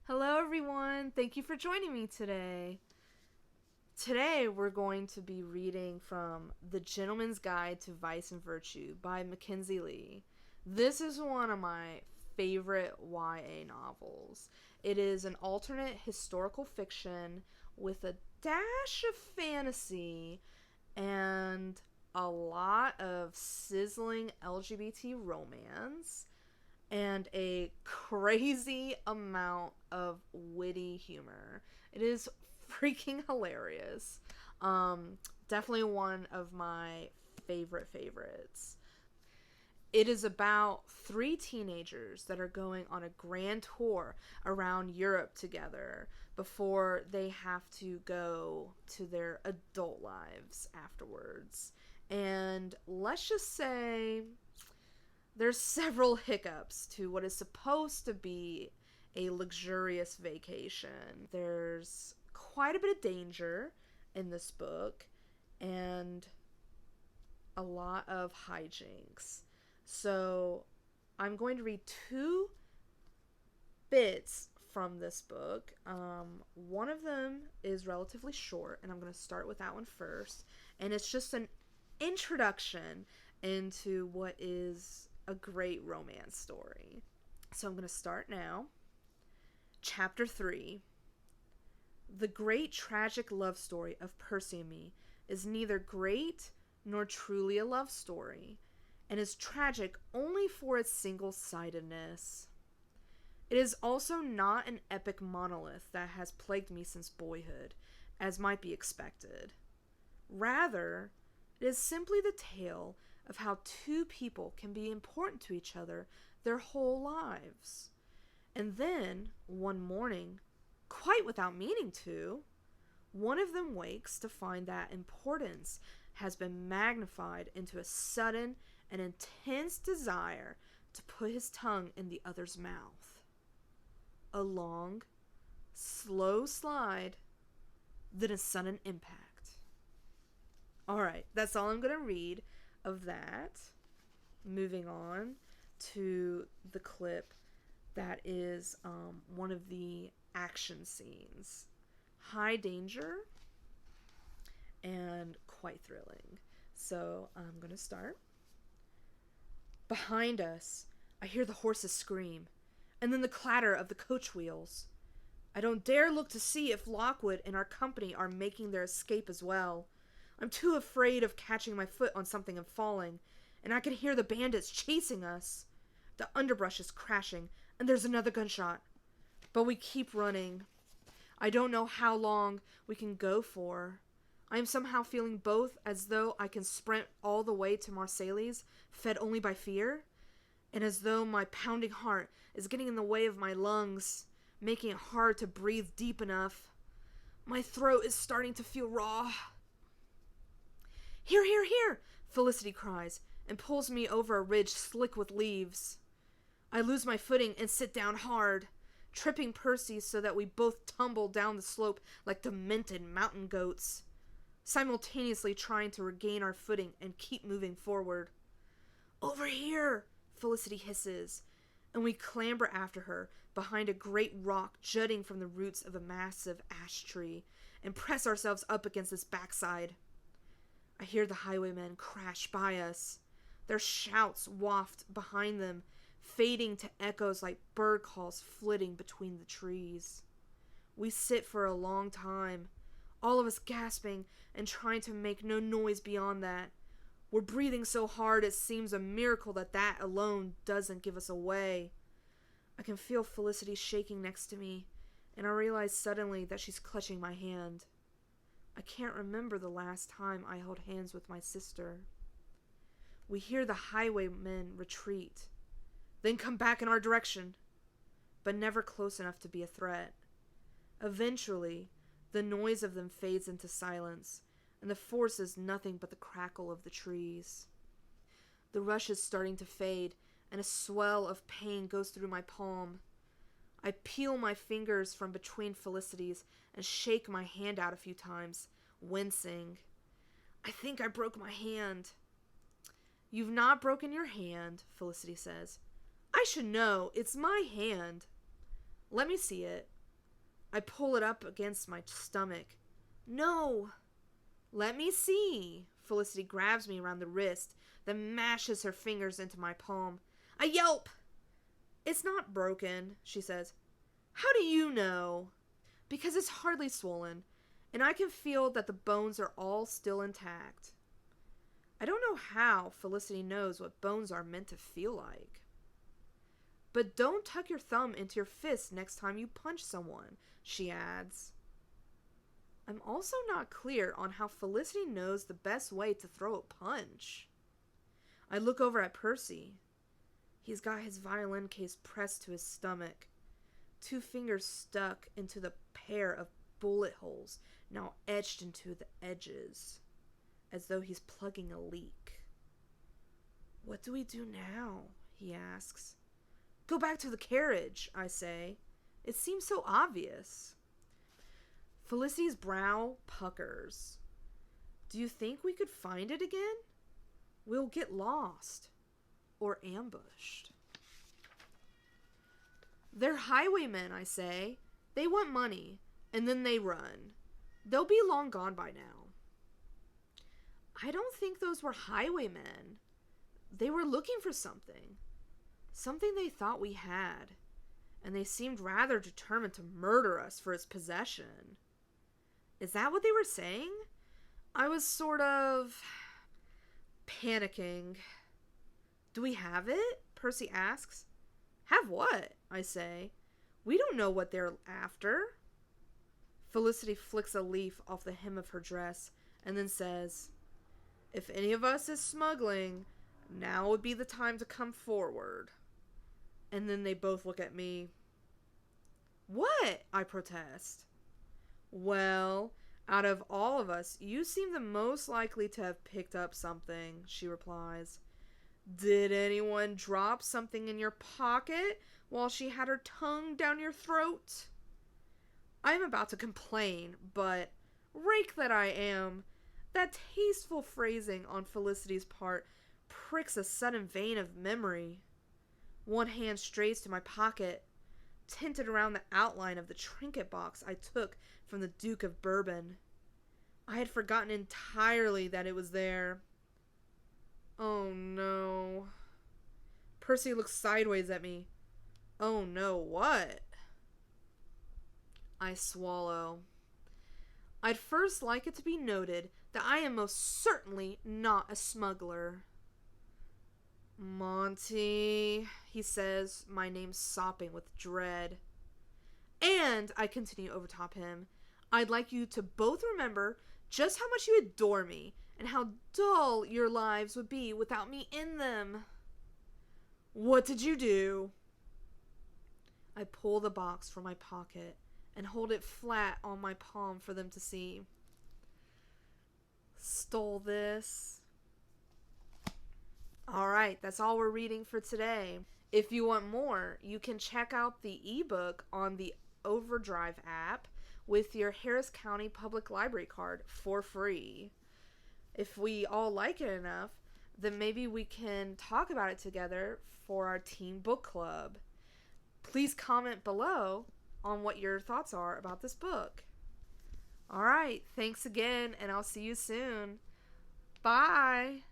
Hello, everyone. Thank you for joining me today. Today, we're going to be reading from The Gentleman's Guide to Vice and Virtue by Mackenzie Lee. This is one of my favorite YA novels. It is an alternate historical fiction with a dash of fantasy and a lot of sizzling LGBT romance and a crazy amount of witty humor. It is freaking hilarious. Definitely one of my favorites. It is about three teenagers that are going on a grand tour around Europe together before they have to go to their adult lives afterwards. And let's just say there's several hiccups to what is supposed to be a luxurious vacation. There's quite a bit of danger in this book and a lot of hijinks. So I'm going to read two bits from this book. One of them is relatively short, and I'm going to start with that one first. And it's just an introduction into what is a great romance story. So I'm going to start now. Chapter 3. The great tragic love story of Percy and me is neither great nor truly a love story, and is tragic only for its single-sidedness. It is also not an epic monolith that has plagued me since boyhood, as might be expected. Rather, it is simply the tale of how two people can be important to each other their whole lives. And then, one morning, quite without meaning to, one of them wakes to find that importance has been magnified into a sudden and intense desire to put his tongue in the other's mouth. A long, slow slide, then a sudden impact. Alright, that's all I'm going to read of that. Moving on to the clip that is one of the action scenes. High danger and quite thrilling. So I'm going to start. Behind us, I hear the horses scream, and then the clatter of the coach wheels. I don't dare look to see if Lockwood and our company are making their escape as well. I'm too afraid of catching my foot on something and falling, and I can hear the bandits chasing us. The underbrush is crashing, and there's another gunshot. But we keep running. I don't know how long we can go for. I am somehow feeling both as though I can sprint all the way to Marseilles, fed only by fear, and as though my pounding heart is getting in the way of my lungs, making it hard to breathe deep enough. My throat is starting to feel raw. Here, here, here, Felicity cries, and pulls me over a ridge slick with leaves. I lose my footing and sit down hard, tripping Percy so that we both tumble down the slope like demented mountain goats, simultaneously trying to regain our footing and keep moving forward. Over here, Felicity hisses, and we clamber after her behind a great rock jutting from the roots of a massive ash tree and press ourselves up against its backside. I hear the highwaymen crash by us, their shouts waft behind them, fading to echoes like bird calls flitting between the trees. We sit for a long time, all of us gasping and trying to make no noise beyond that. We're breathing so hard it seems a miracle that alone doesn't give us away. I can feel Felicity shaking next to me, and I realize suddenly that she's clutching my hand. I can't remember the last time I held hands with my sister. We hear the highwaymen retreat, then come back in our direction, but never close enough to be a threat. Eventually, the noise of them fades into silence, and the force is nothing but the crackle of the trees. The rush is starting to fade, and a swell of pain goes through my palm. I peel my fingers from between Felicity's and shake my hand out a few times, wincing. I think I broke my hand. You've not broken your hand, Felicity says. I should know. It's my hand. Let me see it. I pull it up against my stomach. No! Let me see. Felicity grabs me around the wrist, then mashes her fingers into my palm. I yelp. It's not broken, she says. How do you know? Because it's hardly swollen, and I can feel that the bones are all still intact. I don't know how Felicity knows what bones are meant to feel like. But don't tuck your thumb into your fist next time you punch someone, she adds. I'm also not clear on how Felicity knows the best way to throw a punch. I look over at Percy. He's got his violin case pressed to his stomach, 2 fingers stuck into the pair of bullet holes now etched into the edges, as though he's plugging a leak. What do we do now? He asks. Go back to the carriage, I say. It seems so obvious. Felicity's brow puckers. Do you think we could find it again? We'll get lost. Or ambushed. They're highwaymen, I say. They want money, and then they run. They'll be long gone by now. I don't think those were highwaymen. They were looking for something. Something they thought we had. And they seemed rather determined to murder us for its possession. Is that what they were saying? I was sort of panicking. Do we have it? Percy asks. Have what? I say. We don't know what they're after. Felicity flicks a leaf off the hem of her dress and then says, If any of us is smuggling, now would be the time to come forward. And then they both look at me. What? I protest. Well, out of all of us, you seem the most likely to have picked up something, she replies. Did anyone drop something in your pocket while she had her tongue down your throat? I'm about to complain, but, rake that I am, that tasteful phrasing on Felicity's part pricks a sudden vein of memory. One hand strays to my pocket, tinted around the outline of the trinket box I took from the Duke of Bourbon. I had forgotten entirely that it was there. Oh no. Percy looks sideways at me. Oh no, what? I swallow. I'd first like it to be noted that I am most certainly not a smuggler. Monty, he says, my name sopping with dread. And, I continue overtop him, I'd like you to both remember just how much you adore me and how dull your lives would be without me in them. What did you do? I pull the box from my pocket and hold it flat on my palm for them to see. Stole this. Alright, that's all we're reading for today. If you want more, you can check out the ebook on the Overdrive app with your Harris County Public Library card for free. If we all like it enough, then maybe we can talk about it together for our teen book club. Please comment below on what your thoughts are about this book. Alright, thanks again, and I'll see you soon. Bye!